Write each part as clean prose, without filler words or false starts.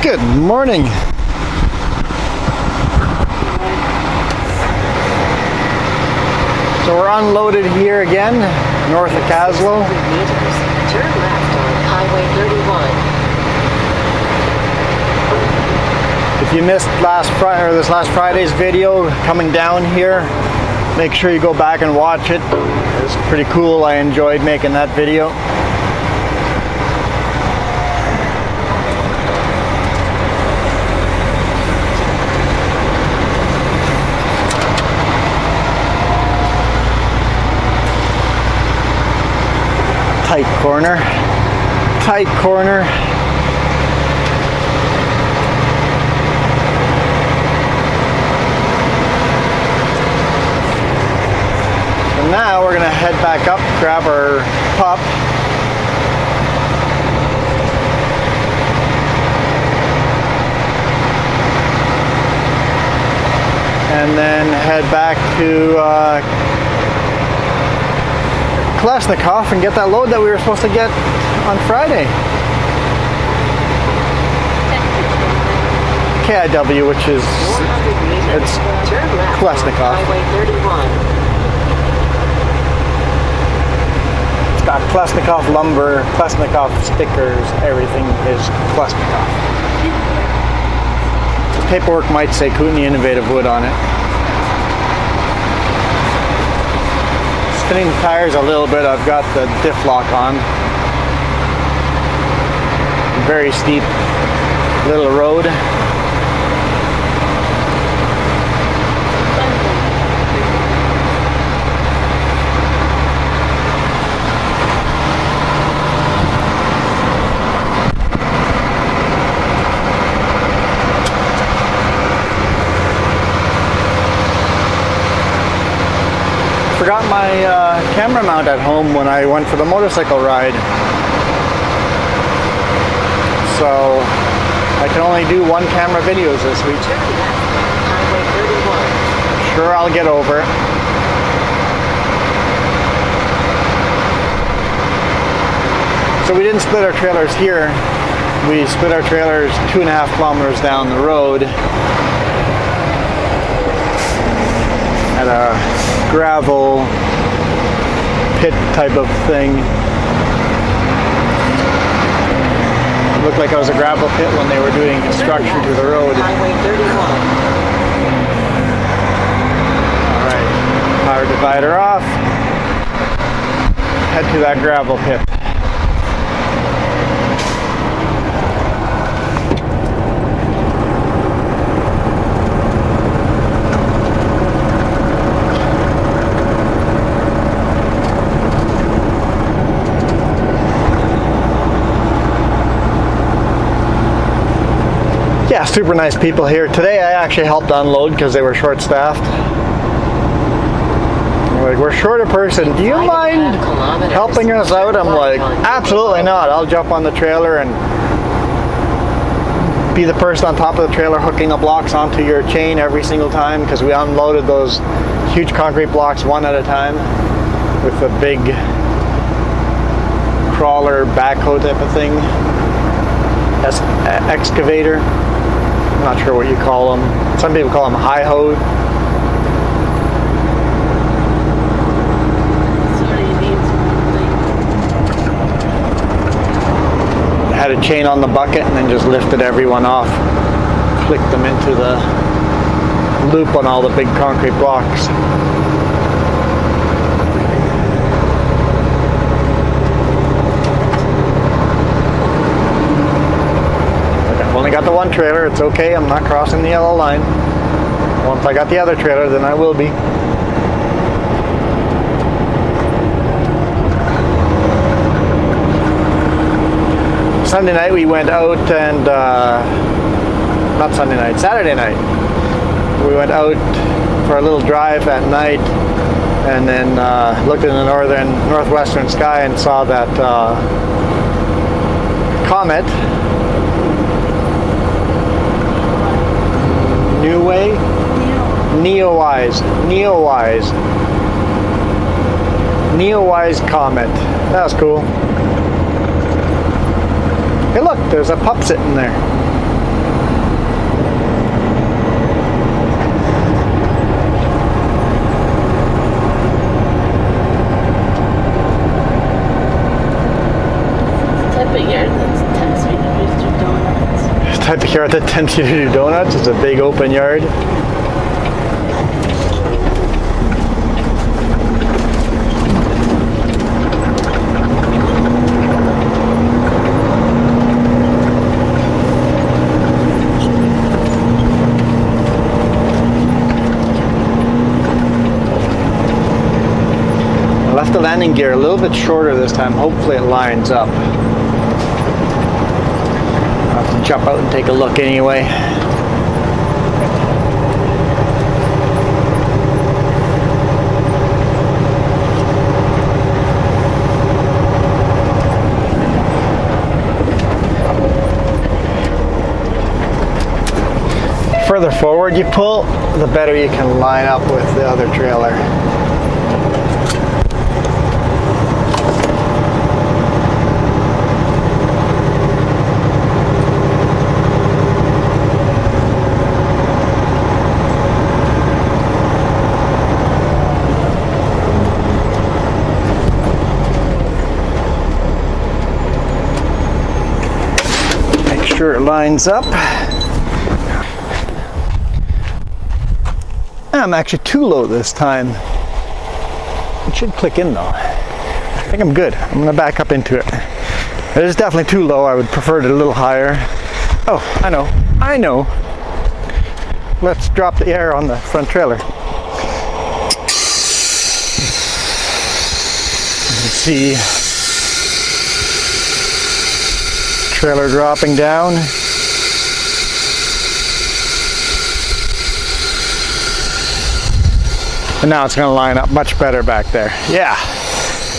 Good morning. So we're unloaded here again, north of Caslow. Turn left on Highway 31. If you missed this last Friday's video coming down here, make sure you go back and watch it. It's pretty cool. I enjoyed making that video. Tight corner, tight corner. So now we're gonna head back up, grab our pup. And then head back to Klesnikoff and get that load that we were supposed to get on Friday. KIW, which is it's Klesnikoff. It's got Klesnikoff lumber, Klesnikoff stickers, everything is Klesnikoff. The paperwork might say Kootenai Innovative Wood on it. Spinning the tires a little bit, I've got the diff lock on. Very steep little road. Forgot my camera mount at home when I went for the motorcycle ride. So I can only do one camera videos this week. Sure, I'll get over it. So we didn't split our trailers here. We split our trailers 2.5 kilometers down the road at a gravel pit type of thing. It looked like it was a gravel pit when they were doing construction to the road. Highway 31. Alright, power divider off. Head to that gravel pit. Yeah, super nice people here. Today I actually helped unload because they were short-staffed. Like, we're short a person. Do you mind helping us out? I'm like, absolutely not. I'll jump on the trailer and be the person on top of the trailer hooking the blocks onto your chain every single time, because we unloaded those huge concrete blocks one at a time with a big crawler backhoe type of thing. Excavator. I'm not sure what you call them. Some people call them high ho. Had a chain on the bucket and then just lifted everyone off. Clicked them into the loop on all the big concrete blocks. Only got the one trailer, it's okay, I'm not crossing the yellow line. Once I got the other trailer, then I will be. Sunday night we went out and, not Sunday night, Saturday night. We went out for a little drive at night and then looked in the northwestern sky and saw that comet. Neowise comet. That was cool. Hey look, there's a pup sitting there. type of yard that tends to do donuts. It's a big open yard. I left the landing gear a little bit shorter this time. Hopefully it lines up. I'll have to jump out and take a look anyway. The further forward you pull, the better you can line up with the other trailer. Sure it lines up. I'm actually too low this time. It should click in though. I think I'm good. I'm gonna back up into it. It is definitely too low. I would prefer it a little higher. Oh, I know. Let's drop the air on the front trailer. You can see trailer dropping down. And now it's going to line up much better back there. Yeah,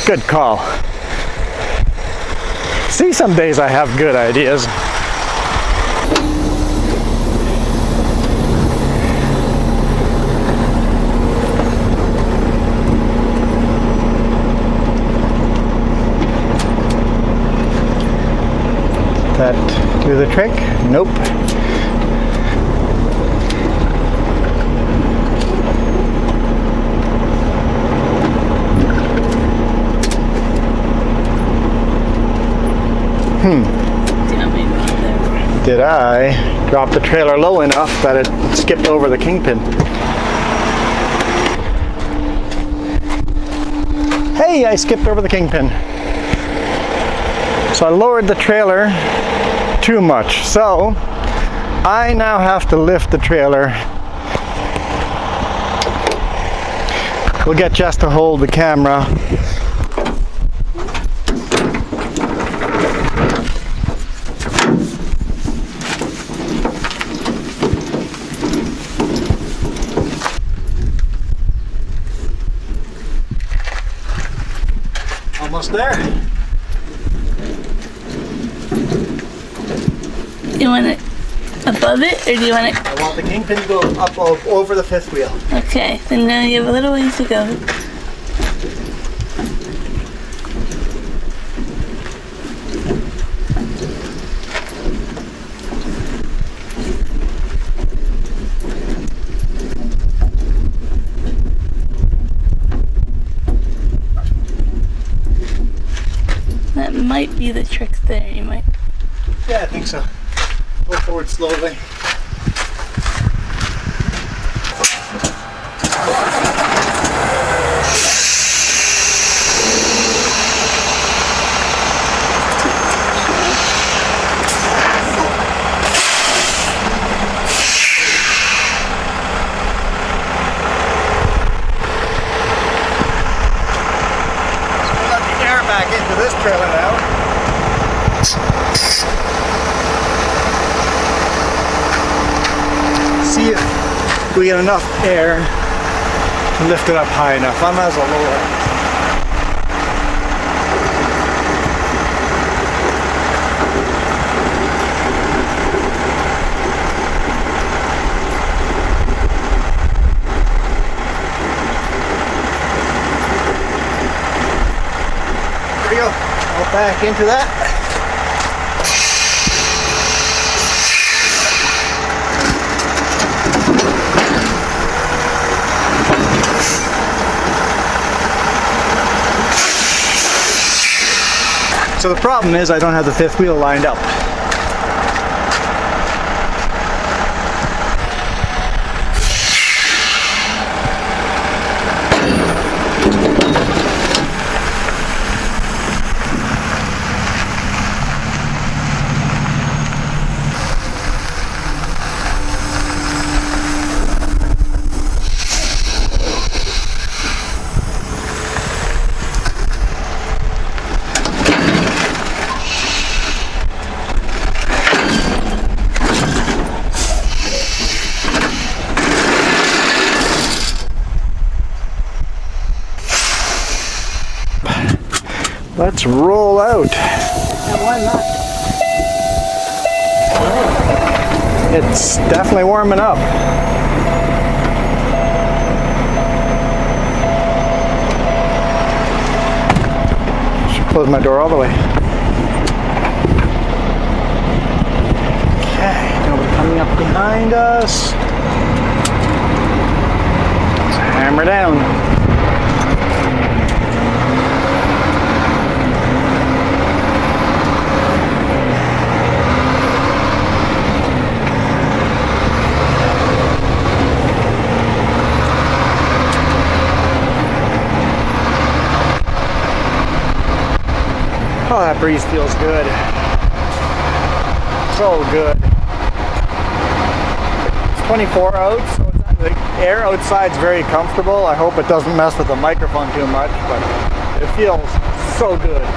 good call. See, some days I have good ideas. That do the trick? Nope. Did I drop the trailer low enough that it skipped over the kingpin? Hey, I skipped over the kingpin. So I lowered the trailer too much. So I now have to lift the trailer. We'll get Jess to hold the camera. Almost there. You want it above it, or do you want it? I want the kingpin to go up over the fifth wheel. Okay, then now you have a little ways to go. That might be the trick there. You might. Yeah, I think so. Go forward slowly. Back into this trailer now. See if we get enough air to lift it up high enough. I might as well lower it. There we go. I'll back into that. So the problem is I don't have the fifth wheel lined up. let's roll out. And one left. It's definitely warming up. Should close my door all the way. Okay, nobody coming up behind us. Let's hammer down. Oh, that breeze feels good. So good. It's 24 out, so the air outside's very comfortable. I hope it doesn't mess with the microphone too much, but it feels so good.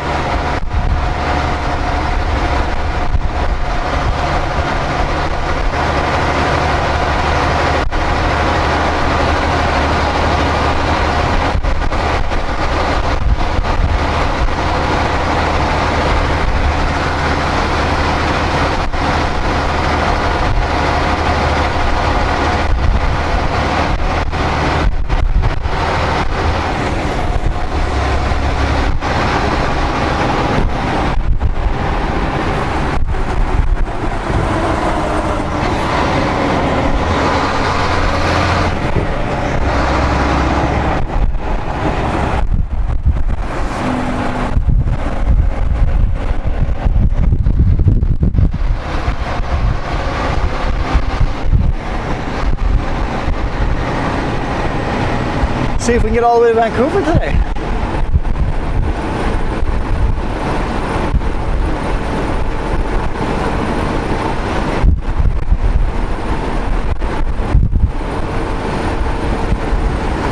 See if we can get all the way to Vancouver today.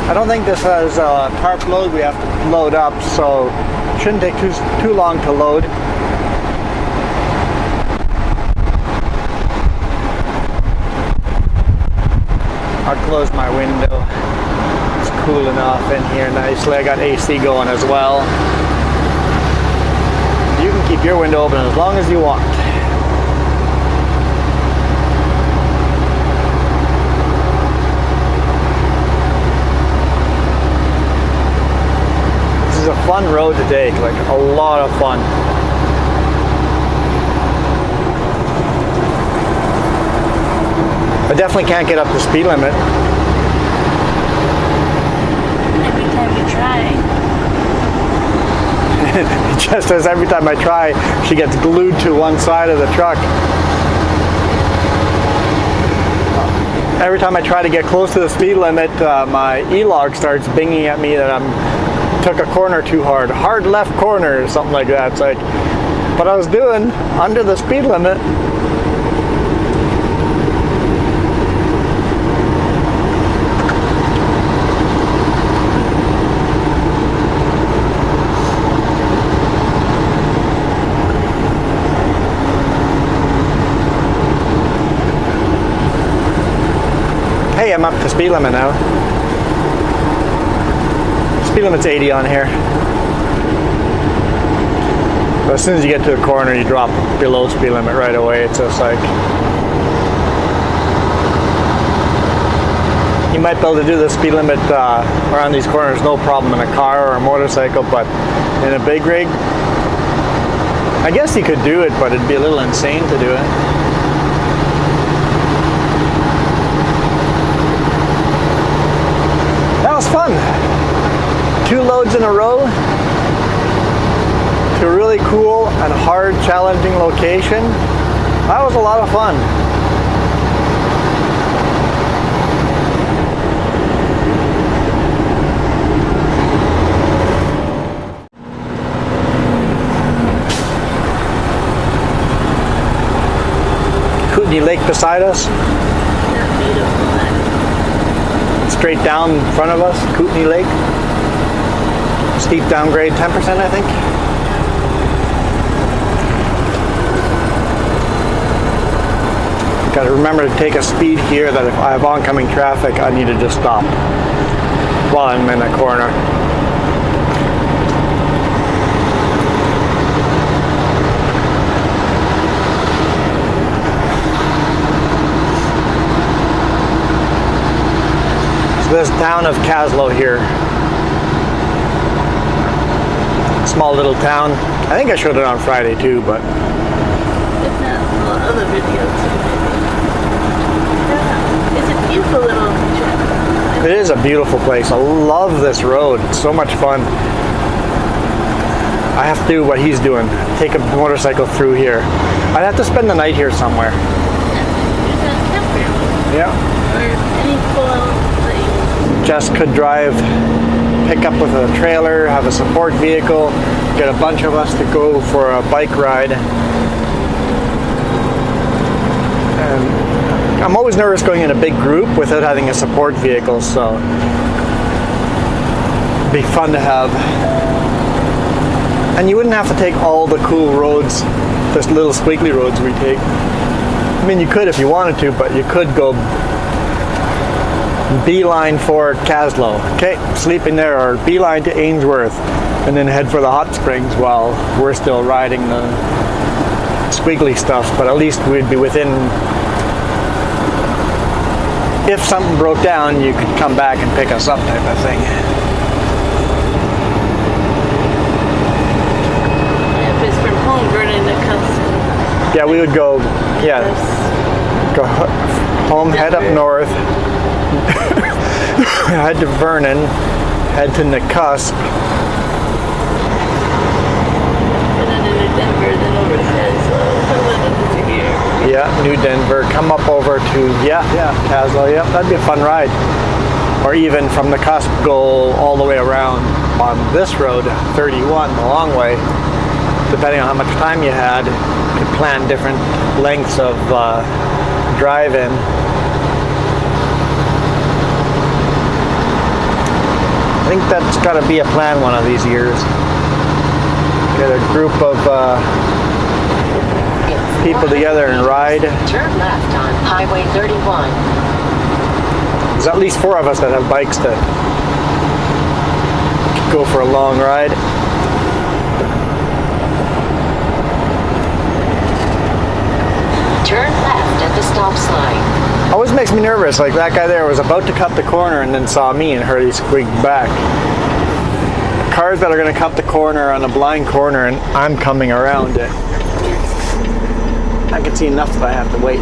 I don't think this has a tarp load we have to load up, so it shouldn't take too long to load. I'll close my window. Cool enough in here nicely. I got AC going as well. You can keep your window open as long as you want. This is a fun road to take, like a lot of fun. I definitely can't get up the speed limit. Just as every time I try, she gets glued to one side of the truck. Every time I try to get close to the speed limit, my E-log starts binging at me that I took a corner too hard. Hard left corner or something like that. It's like, what I was doing under the speed limit. Hey, I'm up to speed limit now. Speed limit's 80 on here. But as soon as you get to the corner, you drop below speed limit right away. It's just like, you might be able to do the speed limit around these corners no problem in a car or a motorcycle, but in a big rig, I guess you could do it, but it'd be a little insane to do it. That was fun. 2 loads in a row to a really cool and hard, challenging location. That was a lot of fun. Kootenai Lake beside us. Straight down in front of us, Kootenai Lake. Steep downgrade, 10% I think. Got to remember to take a speed here that if I have oncoming traffic, I need to just stop while I'm in a corner. this town of Kaslo here. Small little town. I think I showed it on Friday too, but If not, other videos. Yeah, it's a beautiful little trip. it is a beautiful place. I love this road. It's so much fun. I have to do what he's doing. Take a motorcycle through here. I'd have to spend the night here somewhere. There's a campground. Yeah. Or any pull-out thing. Jess could drive, pick up with a trailer, have a support vehicle, get a bunch of us to go for a bike ride. And I'm always nervous going in a big group without having a support vehicle, so it'd be fun to have. And you wouldn't have to take all the cool roads, those little squiggly roads we take. I mean, you could if you wanted to, but you could go beeline for Kaslo, okay, sleeping there, or beeline to Ainsworth, and then head for the hot springs while we're still riding the squiggly stuff. But at least we'd be within, if something broke down, you could come back and pick us up type of thing. If it's from home, Vernon, the comes. Yeah, we would go, go home, head up north, head to Vernon, head to Nakusp. And then into Denver, then over to Kaslo. Yeah, New Denver. Come up over to Kaslo. Yeah, that'd be a fun ride. Or even from the cusp, go all the way around on this road, 31, the long way. Depending on how much time you had, you could plan different lengths of drive-in. I think that's got to be a plan one of these years. Get a group of people together and ride. Turn left on Highway 31. There's at least 4 of us that have bikes to go for a long ride. Turn left at the stop sign. Always makes me nervous. Like that guy there was about to cut the corner and then saw me and heard he squeaked back. Cars that are going to cut the corner on a blind corner and I'm coming around it. I can see enough that I have to wait.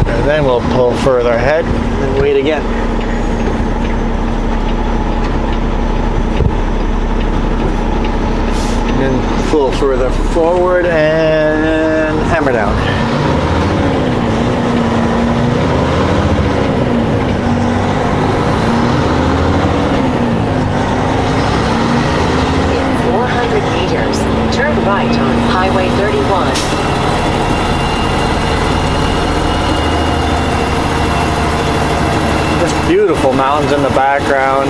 And then we'll pull further ahead and wait again. And then pull further forward and hammer down. In 400 meters, turn right on Highway 31. Just beautiful mountains in the background,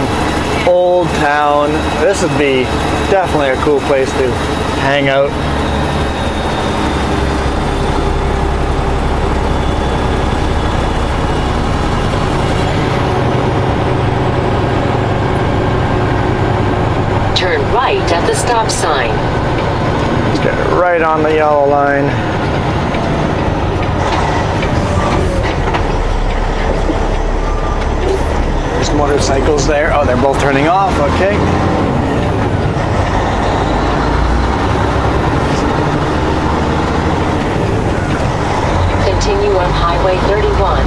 old town. This would be definitely a cool place to hang out. Turn right at the stop sign. Let's get right on the yellow line. There's motorcycles there. Oh, they're both turning off. Okay. Continue on Highway 31.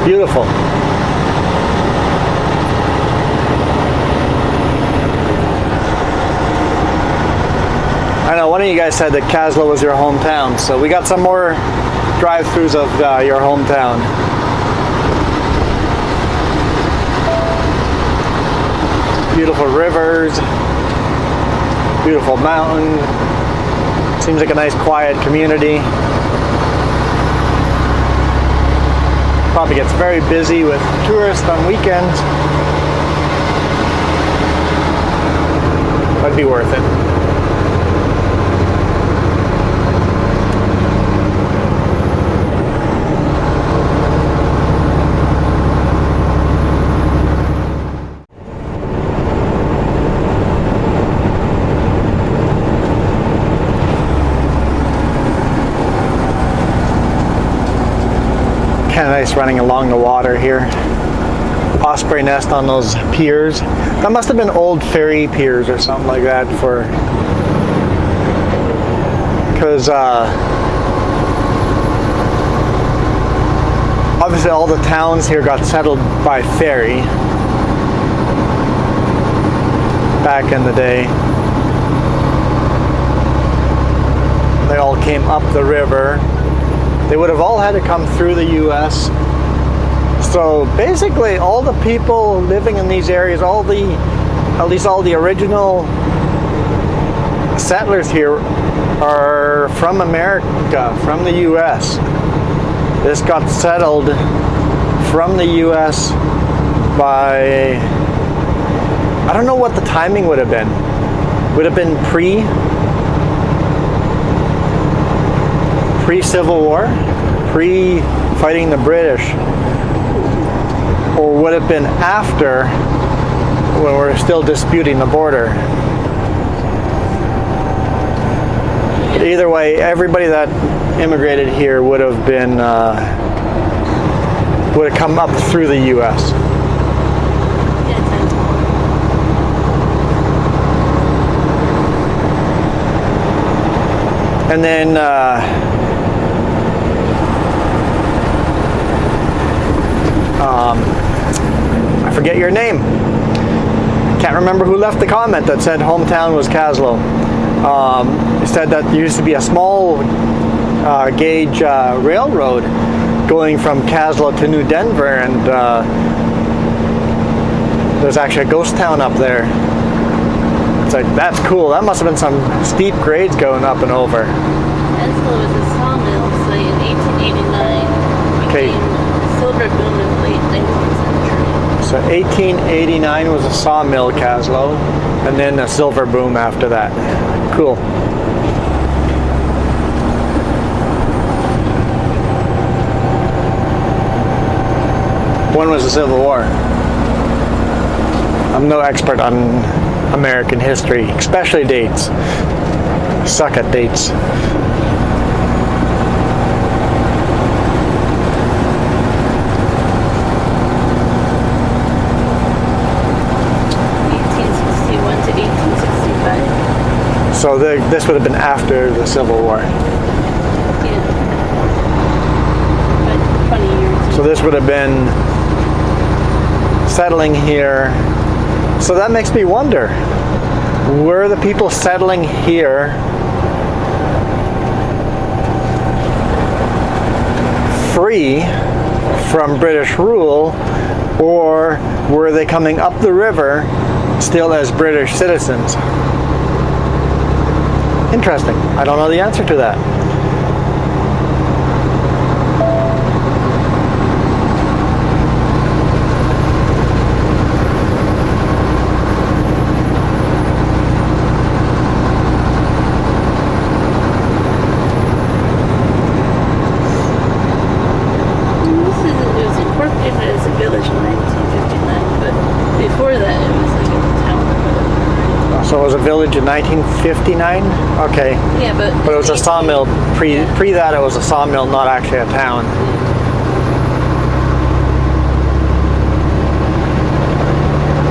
Beautiful. I know one of you guys said that Kaslo was your hometown, so we got some more drive-throughs of your hometown. Beautiful rivers, beautiful mountain. Seems like a nice quiet community. Probably gets very busy with tourists on weekends. That'd be worth it. nice running along the water here. Osprey nest on those piers. That must have been old ferry piers or something like that for, because obviously all the towns here got settled by ferry back in the day. They all came up the river. They would have all had to come through the US. So basically all the people living in these areas, at least all the original settlers here are from America, from the US. This got settled from the US by, I don't know what the timing would have been. Would have been pre-Civil War, pre-fighting the British, or would have been after, when we're still disputing the border. But either way, everybody that immigrated here would have been would have come up through the U.S. And then I forget your name. Can't remember who left the comment that said hometown was Kaslo. It said that there used to be a small gauge railroad going from Kaslo to New Denver, and there's actually a ghost town up there. It's like, that's cool. That must have been some steep grades going up and over. Kaslo was a sawmill site in 1889. Okay. Silver boom in late 19th century. So 1889 was a sawmill, Kaslo, and then a silver boom after that. Cool. When was the Civil War? I'm no expert on American history, especially dates. Suck at dates. So this would have been after the Civil War. Yeah. About 20 years. So this would have been settling here. So that makes me wonder, were the people settling here free from British rule, or were they coming up the river still as British citizens? Interesting. I don't know the answer to that. It was incorporated as a village in 1959, but before that it was like a town. So it was a village in 1959? Okay. Yeah, but But it was a sawmill. Pre that it was a sawmill, not actually a town.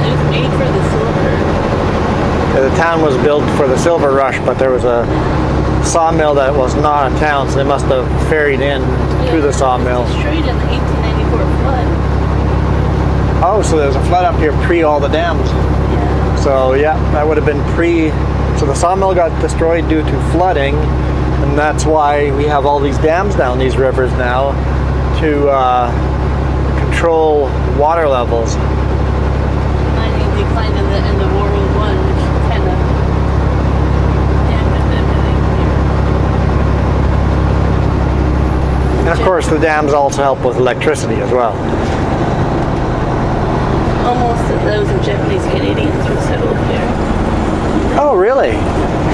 it was made for the silver. The town was built for the silver rush, but there was a sawmill that was not a town, so they must have ferried in to the sawmill. It was destroyed in the 1894 flood. Oh, so there was a flood up here pre all the dams. Yeah. So yeah, that would have been pre. So the sawmill got destroyed due to flooding, and that's why we have all these dams down these rivers now to control water levels. Mining declined in the end of World War I, which kind of dampened everything here. And of course, the dams also help with electricity as well. Almost 1,000 Japanese Canadians were settled here. Oh, really?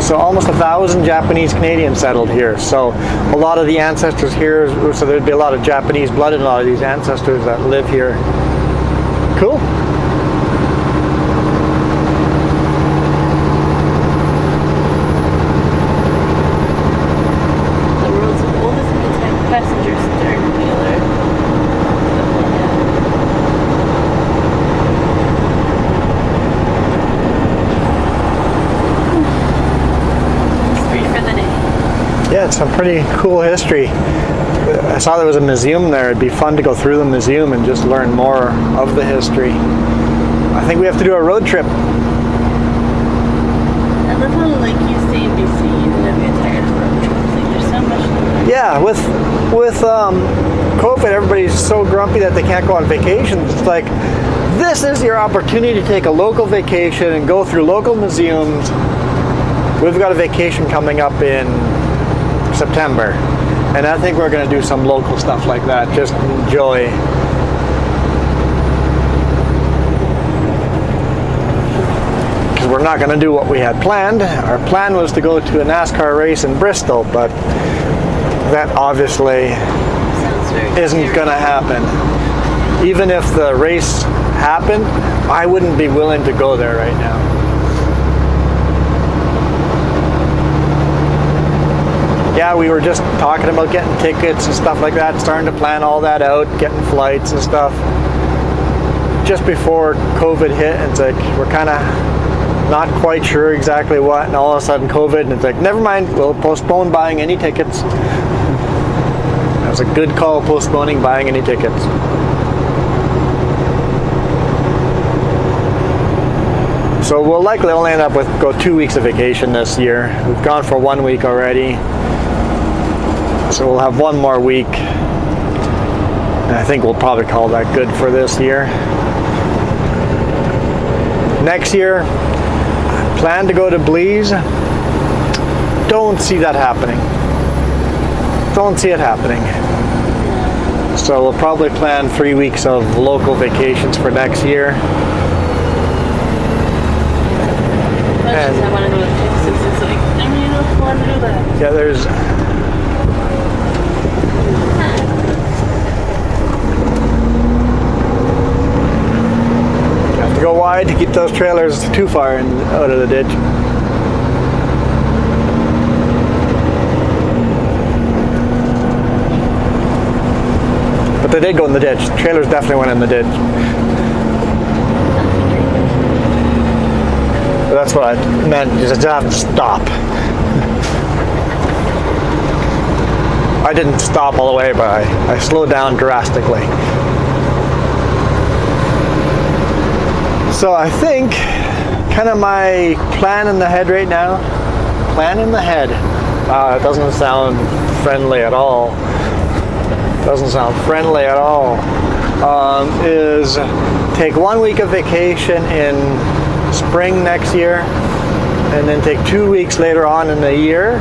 So almost 1,000 Japanese Canadians settled here. So a lot of the ancestors here, so there'd be a lot of Japanese blood in a lot of these ancestors that live here. Cool. The world's oldest intact passenger stern wheeler. some pretty cool history. I saw there was a museum there. It'd be fun to go through the museum and just learn more of the history. I think we have to do a road trip. I love how, like, you stay in BC and then get tired of road trips. Like, there's so much to do. Yeah, with COVID, everybody's so grumpy that they can't go on vacations. It's like, this is your opportunity to take a local vacation and go through local museums. We've got a vacation coming up in September, and I think we're going to do some local stuff like that. Just enjoy. Because we're not going to do what we had planned. Our plan was to go to a NASCAR race in Bristol, but that obviously isn't going to happen. Even if the race happened, I wouldn't be willing to go there right now. Yeah, we were just talking about getting tickets and stuff like that, starting to plan all that out, getting flights and stuff. Just before COVID hit, it's like we're kind of not quite sure exactly what, and all of a sudden COVID, and it's like, never mind, we'll postpone buying any tickets. That was a good call, postponing buying any tickets. So we'll likely only end up with 2 weeks of vacation this year. We've gone for 1 week already. So we'll have 1 more week. And I think we'll probably call that good for this year. Next year, I plan to go to Belize. Don't see that happening. Don't see it happening. So we'll probably plan 3 weeks of local vacations for next year. And I want to go to Texas. It's like, I really don't want to do that. Yeah, there's... You have to go wide to keep those trailers too far out of the ditch. But they did go in the ditch. The trailers definitely went in the ditch. That's what I meant. You just have to stop. I didn't stop all the way, but I slowed down drastically. So I think kind of my plan in the head right now, plan in the head, it doesn't sound friendly at all. Doesn't sound friendly at all. Is take 1 week of vacation in spring next year, and then take 2 weeks later on in the year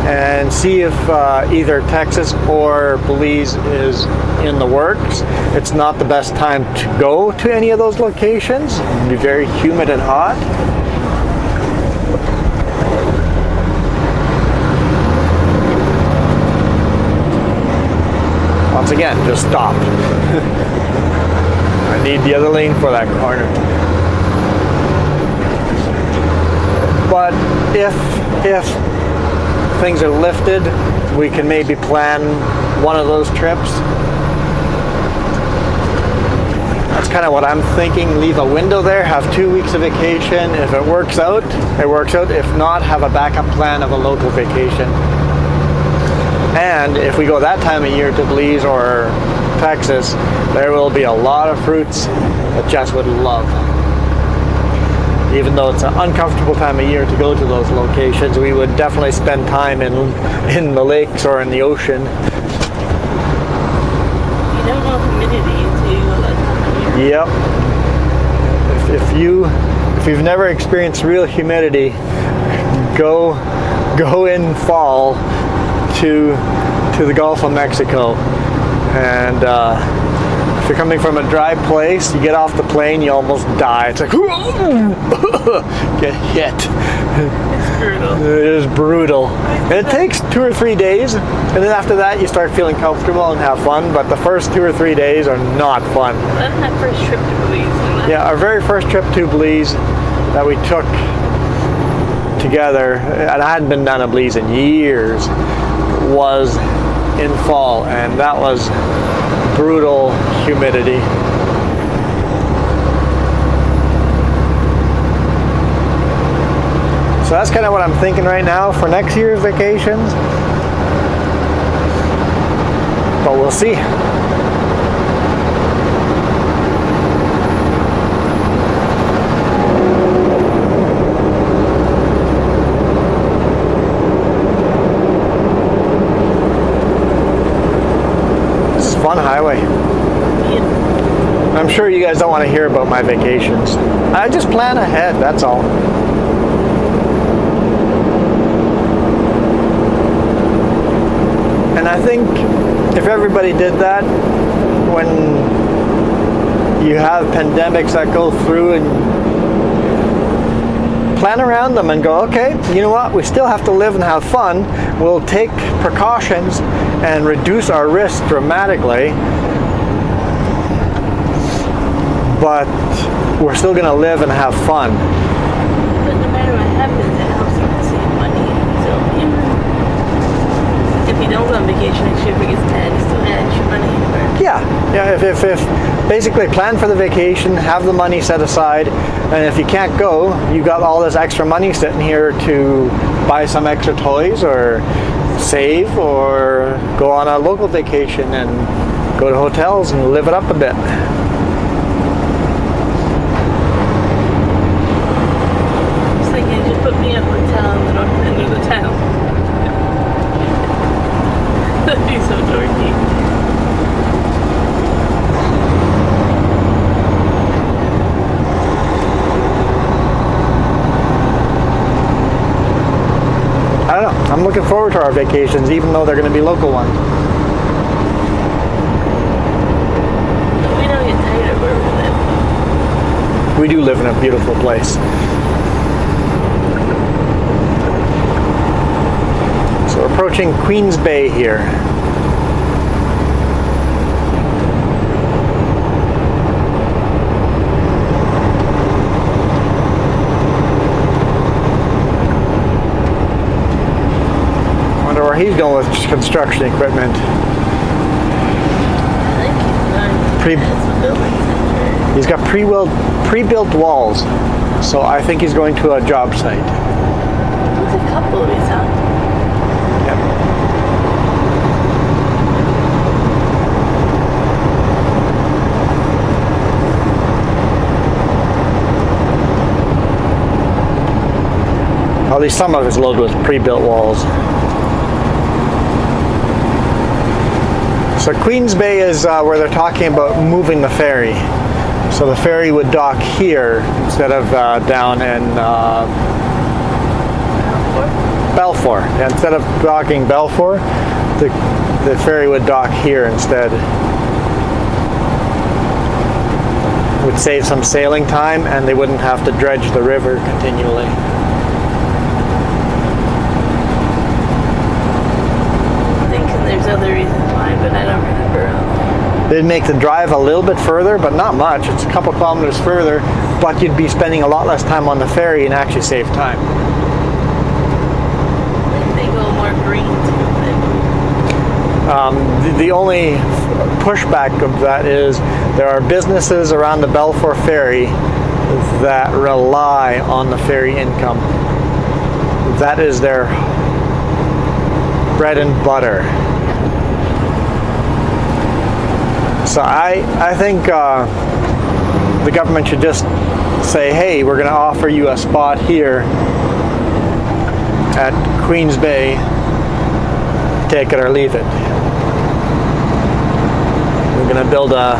and see if either Texas or Belize is in the works. It's not the best time to go to any of those locations. It'll be very humid and hot. Once again, just stop. I need the other lane for that corner. But if things are lifted, we can maybe plan one of those trips. That's kind of what I'm thinking. Leave a window there, have 2 weeks of vacation. If it works out, it works out. If not, have a backup plan of a local vacation. And if we go that time of year to Belize or Texas, there will be a lot of fruits that Jess would love. Even though it's an uncomfortable time of year to go to those locations, we would definitely spend time in the lakes or in the ocean. You don't know humidity until you go that time of year. Yep. If you've never experienced real humidity, go in fall to the Gulf of Mexico, and if you're coming from a dry place, you get off the plane, you almost die. It's like get hit. It's brutal. It is brutal. And it takes 2 or 3 days, and then after that you start feeling comfortable and have fun, but the first 2 or 3 days are not fun. That's my first trip to Belize. Yeah, our very first trip to Belize that we took together, and I hadn't been down to Belize in years, was in fall, and that was brutal humidity. So that's kind of what I'm thinking right now for next year's vacations. but we'll see. This is a fun highway. I'm sure you guys don't want to hear about my vacations. I just plan ahead, that's all. And I think if everybody did that, when you have pandemics that go through, and plan around them and go, okay, you know what, we still have to live and have fun. We'll take precautions and reduce our risk dramatically, but we're still going to live and have fun. But no matter what happens, it helps you to save money. So even if you don't go on vacation next year, if it gets bad, you still got extra money. Yeah. If basically plan for the vacation, have the money set aside, and if you can't go, you got all this extra money sitting here to buy some extra toys or save or go on a local vacation and go to hotels and live it up a bit. Put me in a hotel in the north end of the town. That'd be so dorky. I don't know. I'm looking forward to our vacations, even though they're going to be local ones. We don't get tired of where we live. We do live in a beautiful place. So we're approaching Queens Bay here. Wonder where he's going with construction equipment. I think He's got pre-built walls, so I think he's going to a job site. There's a couple of these out. At least some of it's loaded with pre-built walls. So Queens Bay is where they're talking about moving the ferry. So the ferry would dock here instead of down in Balfour. Yeah, instead of docking Balfour, the ferry would dock here instead. Would save some sailing time, and they wouldn't have to dredge the river continually. There's other reasons why, but I don't remember. They'd make the drive a little bit further, but not much. It's a couple kilometers further, but you'd be spending a lot less time on the ferry and actually save time. I think they go more green too. The only pushback of that is there are businesses around the Balfour ferry that rely on the ferry income. That is their bread and butter. So I think the government should just say, hey, we're going to offer you a spot here at Queens Bay, take it or leave it. We're going to build a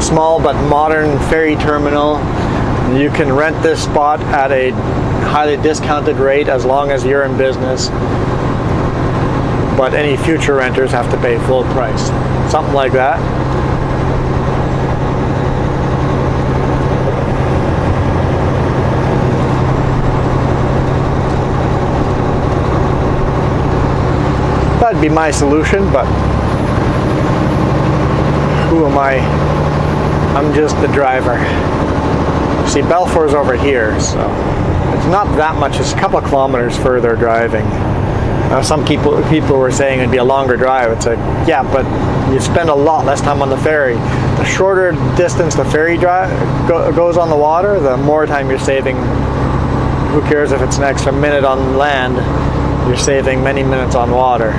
small but modern ferry terminal. You can rent this spot at a highly discounted rate as long as you're in business, but any future renters have to pay full price. Something like that. That'd be my solution, but who am I? I'm just the driver. See, Balfour's over here, so it's not that much. It's a couple of kilometers further driving. Some people were saying it'd be a longer drive. It's like, yeah, but you spend a lot less time on the ferry. The shorter distance the ferry goes on the water, the more time you're saving. Who cares if it's an extra minute on land? You're saving many minutes on water.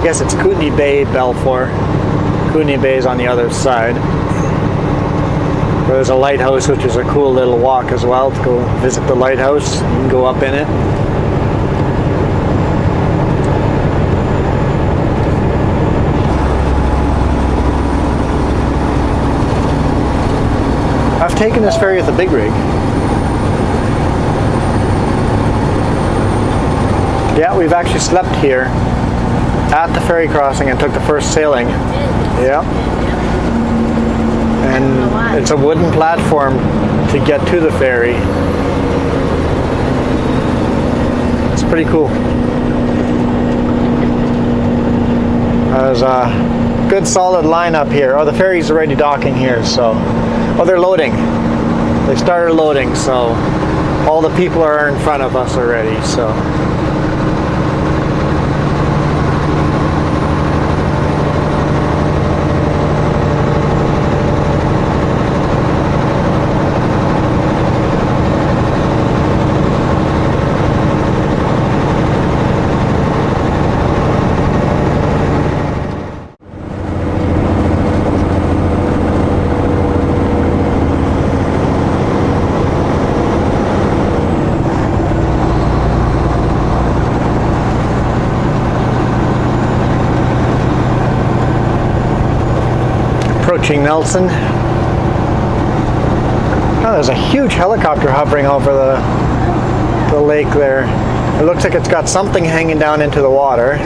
guess it's Kootenay Bay, Balfour. Kootenay Bay is on the other side. There's a lighthouse, which is a cool little walk as well, to go visit the lighthouse. You can go up in it. I've taken this ferry with a big rig. Yeah, we've actually slept here at the ferry crossing and took the first sailing. Yeah. And it's a wooden platform to get to the ferry. It's pretty cool. There's a good solid lineup here. Oh, the ferry's already docking here, so... Oh, they're loading. They started loading, so all the people are in front of us already, so... Approaching Nelson. Oh, there's a huge helicopter hovering over the lake there. It looks like it's got something hanging down into the water.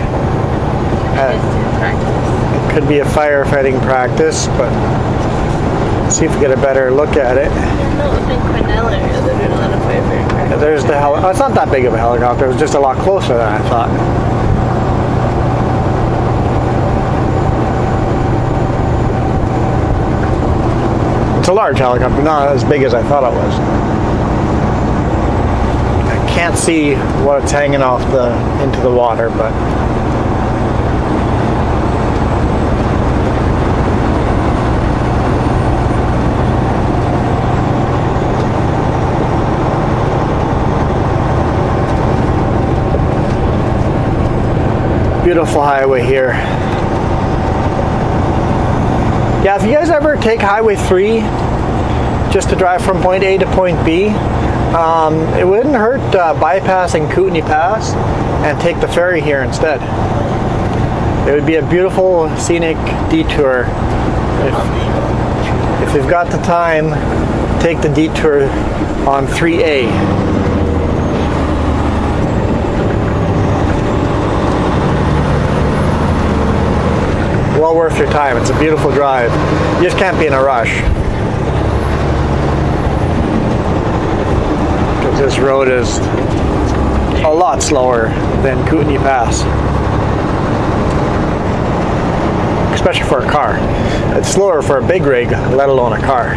It could be a firefighting practice, but let's see if we get a better look at it. There's the oh, it's not that big of a helicopter. It was just a lot closer than I thought. It's a large helicopter, not as big as I thought it was. I can't see what it's hanging off into the water, but beautiful highway here. Yeah, if you guys ever take Highway 3 just to drive from point A to point B, it wouldn't hurt bypassing Kootenay Pass and take the ferry here instead. It would be a beautiful scenic detour. If you've got the time, take the detour on 3A. Well worth your time. It's a beautiful drive. You just can't be in a rush. Because this road is a lot slower than Kootenay Pass. Especially for a car. It's slower for a big rig, let alone a car.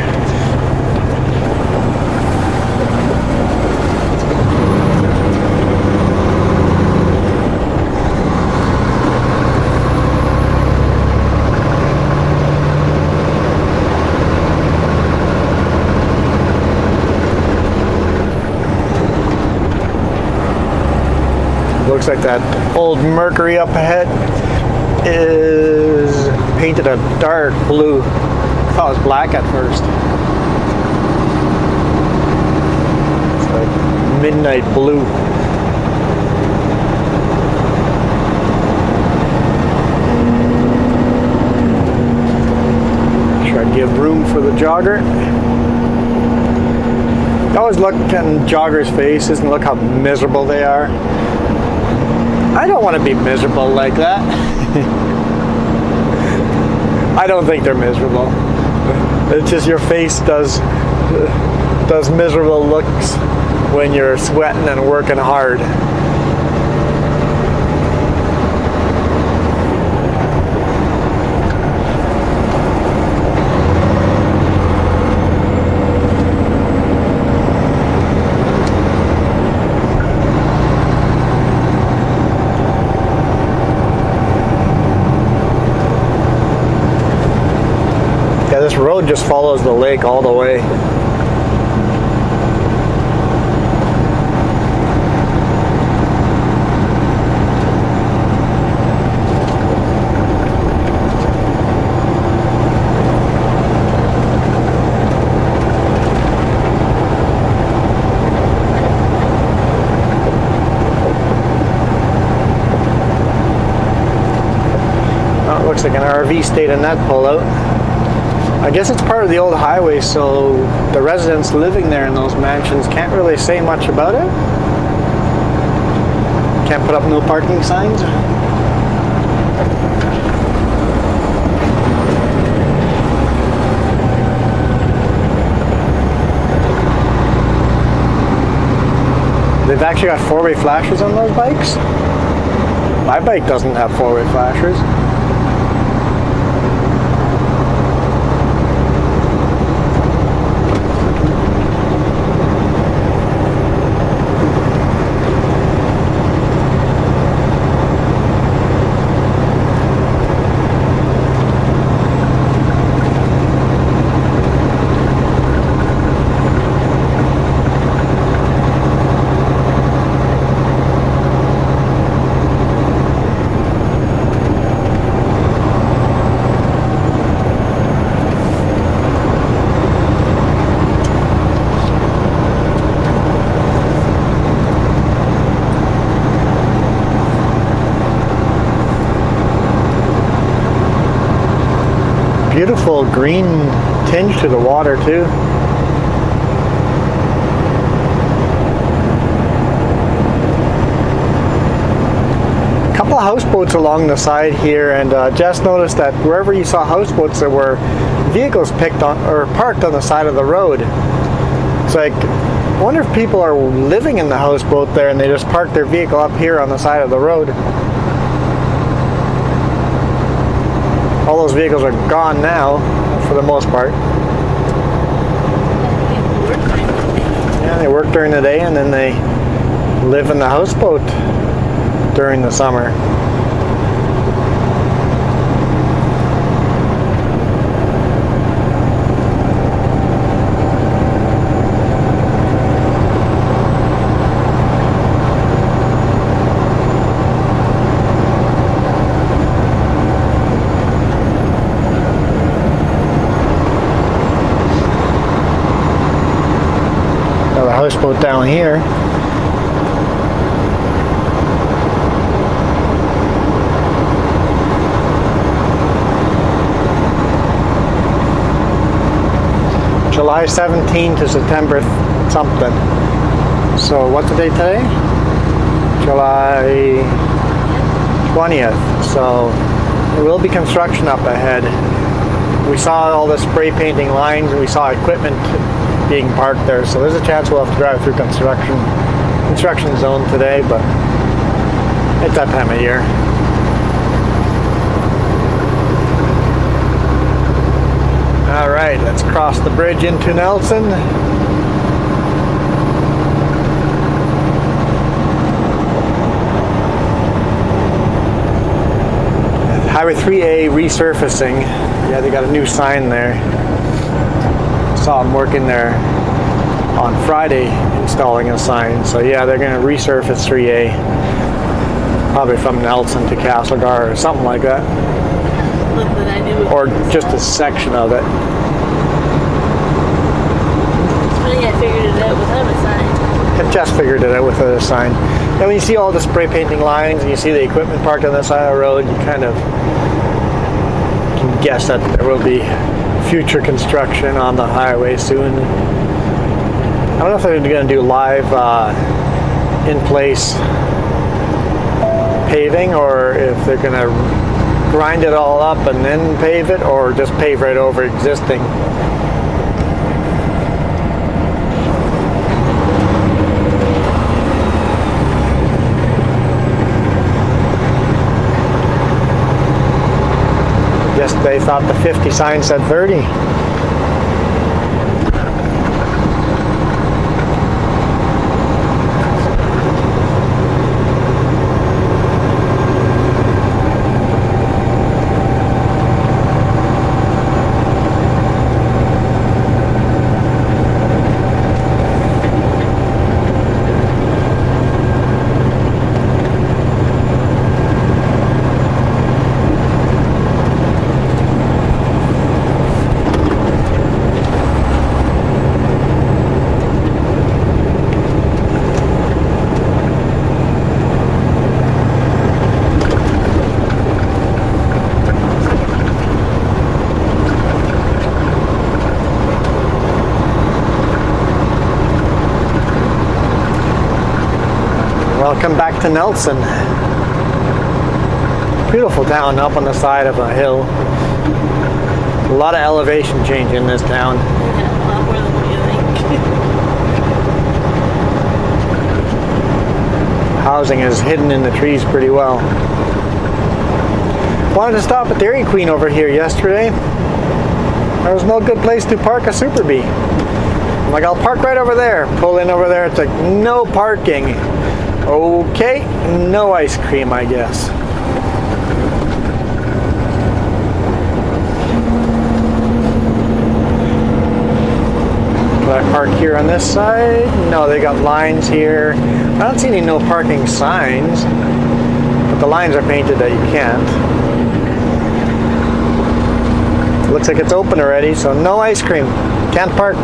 Looks like that old Mercury up ahead is painted a dark blue. I thought it was black at first. It's like midnight blue. Try to give room for the jogger. I always look at joggers' faces and look how miserable they are. I don't want to be miserable like that. I don't think they're miserable. It's just your face does miserable looks when you're sweating and working hard. This road just follows the lake all the way. looks like an RV stayed in that pullout. I guess it's part of the old highway, so the residents living there in those mansions can't really say much about it. Can't put up no parking signs. They've actually got four-way flashers on those bikes. My bike doesn't have four-way flashers. Beautiful green tinge to the water too. A couple of houseboats along the side here, and just noticed that wherever you saw houseboats, there were vehicles picked on or parked on the side of the road. It's like, I wonder if people are living in the houseboat there and they just park their vehicle up here on the side of the road. All those vehicles are gone now, for the most part. Yeah, they work during the day and then they live in the houseboat during the summer. Houseboat down here. July 17th to September something. So what's the date today? July 20th. So there will be construction up ahead. We saw all the spray painting lines and we saw equipment being parked there, so there's a chance we'll have to drive through construction zone today, but it's that time of year. All right, let's cross the bridge into Nelson. Highway 3A resurfacing. Yeah, they got a new sign there. Saw them working there on Friday installing a sign. So yeah, they're going to resurface 3A, probably from Nelson to Castlegar or something like that, or just a section of it. It's funny, I figured it out without a sign. I just figured it out without a sign. And when you see all the spray painting lines and you see the equipment parked on the side of the road, you kind of can guess that there will be future construction on the highway soon. I don't know if they're going to do live in place paving, or if they're going to grind it all up and then pave it, or just pave right over existing. Guess they thought the 50 sign said 30. Welcome back to Nelson. Beautiful town up on the side of a hill. A lot of elevation change in this town. Yeah, a lot more than what you think. Housing is hidden in the trees pretty well. Wanted to stop at Dairy Queen over here yesterday. There was no good place to park a Super Bee. I'm like, I'll park right over there. Pull in over there. It's like, no parking. Okay, no ice cream, I guess. Will I park here on this side? No, they got lines here. I don't see any no parking signs, but the lines are painted that you can't. Looks like it's open already, so no ice cream. Can't park.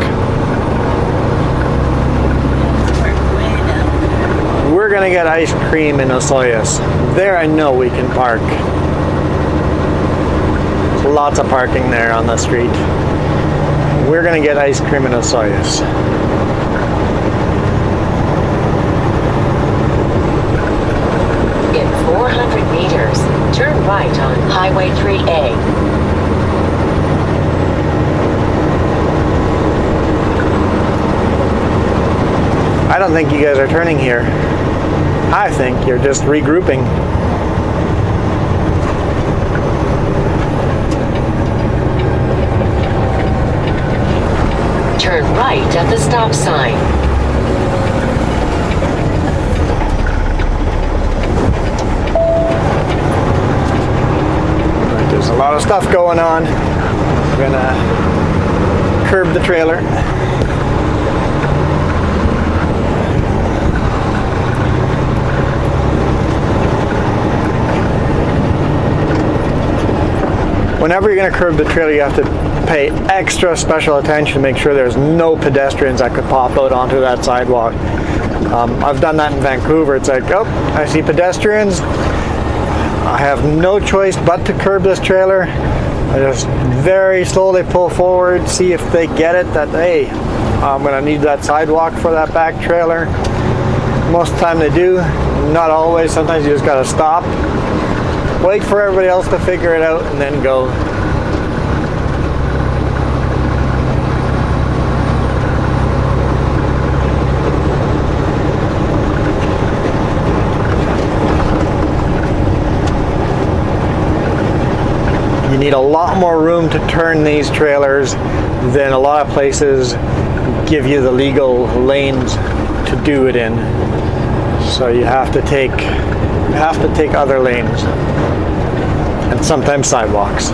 We're gonna get ice cream in Osoyoos. There I know we can park. There's lots of parking there on the street. We're gonna get ice cream in Osoyoos. In 400 meters, turn right on Highway 3A. I don't think you guys are turning here. I think you're just regrouping. Turn right at the stop sign. There's a lot of stuff going on. We're gonna curb the trailer. Whenever you're going to curb the trailer, you have to pay extra special attention to make sure there's no pedestrians that could pop out onto that sidewalk. I've done that in Vancouver. It's like, oh, I see pedestrians. I have no choice but to curb this trailer. I just very slowly pull forward, see if they get it that, hey, I'm going to need that sidewalk for that back trailer. Most of the time they do. Not always. Sometimes you just got to stop. Wait for everybody else to figure it out and then go. You need a lot more room to turn these trailers than a lot of places give you the legal lanes to do it in. So you have to take other lanes and sometimes sidewalks.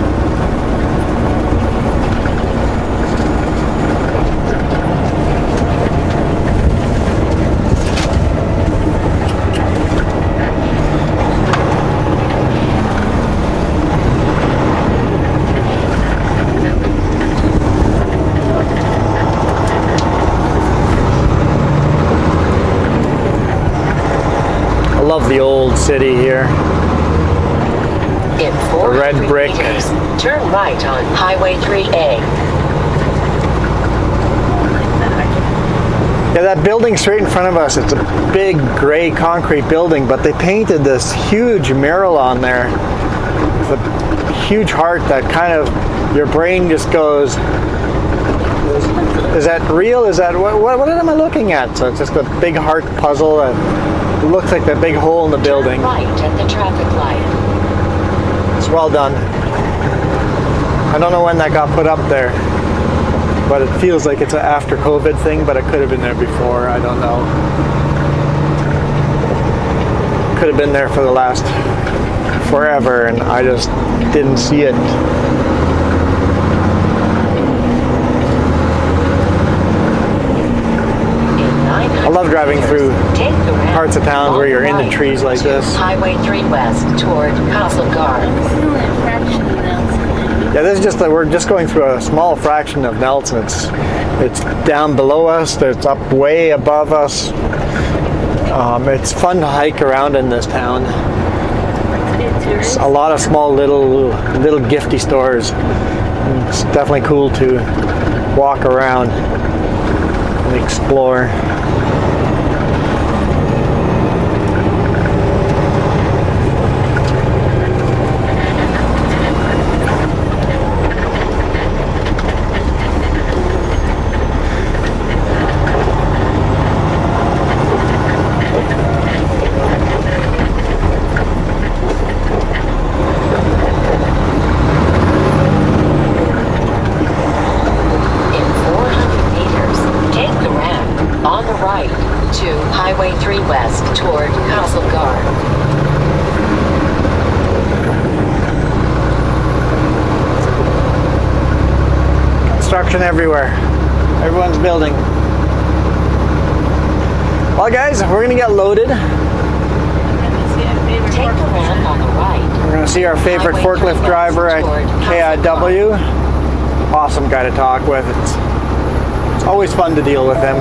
I love the old city here. In 400 red brick. meters, turn right on Highway 3A. Yeah, that building straight in front of us, it's a big gray concrete building, but they painted this huge mural on there with a huge heart that kind of, your brain just goes, is that real? Is that, what am I looking at? So it's just a big heart puzzle that looks like that big hole in the building. Turn right at the traffic light. It's well done. I don't know when that got put up there, but it feels like it's an after COVID thing, but it could have been there before. I don't know. Could have been there for the last forever, and I just didn't see it. I love driving through parts of towns where you're into trees like this. Highway 3 West toward Castlegar. Yeah, this is just that we're just going through a small fraction of Nelson. It's down below us. It's up way above us. It's fun to hike around in this town. It's a lot of small little gifty stores. It's definitely cool to walk around and explore. construction everywhere. Everyone's building. Well, guys, we're gonna get loaded. Take the ramp on the right. We're gonna see our favorite forklift driver at KIW. Awesome guy to talk with. It's always fun to deal with him.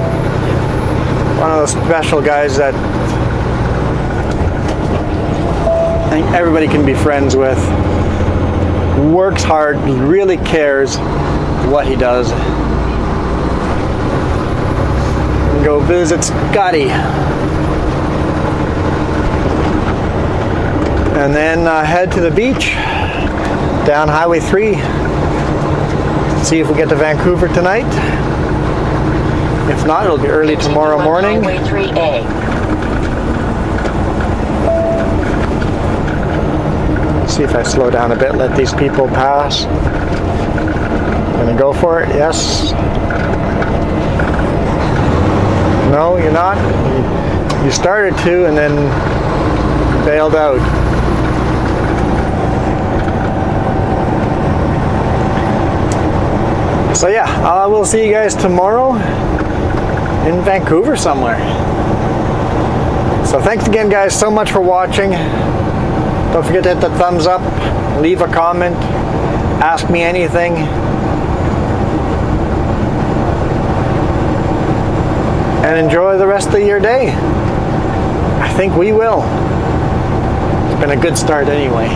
One of those special guys that I think everybody can be friends with. Works hard, really cares what he does. And go visit Scotty. And then head to the beach down Highway 3. See if we get to Vancouver tonight. If not, it'll be early tomorrow morning. Highway 3A. See if I slow down a bit, let these people pass. Gonna go for it, yes. No, you're not. You started to and then bailed out. So yeah, we'll see you guys tomorrow in Vancouver somewhere. So thanks again, guys, so much for watching. Don't forget to hit the thumbs up, leave a comment, ask me anything. And enjoy the rest of your day. I think we will. It's been a good start anyway.